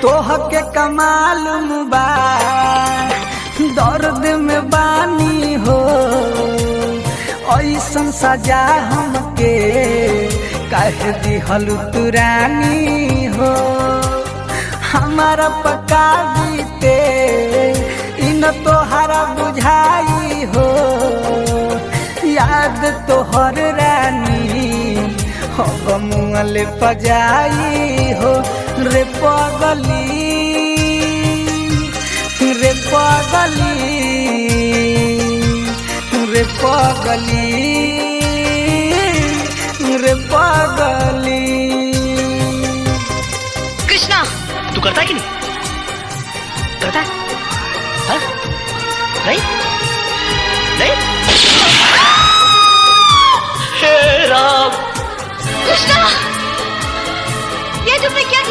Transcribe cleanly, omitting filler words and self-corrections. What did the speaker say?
तोहके कमाल बा दर्द में बानी हो ऐसन सजा हमके कह दिहल तुरानी हो हमारा पका बीते इन तोहरा बुझाई हो याद तोहर रानी हो मुँहल पजाई हो रे पगली रे पगली रे पगली रे पगली। कृष्णा तू करता है कि नहीं करता है? हाँ? नहीं नहीं हे राम। कृष्णा ये तुमने क्या किया?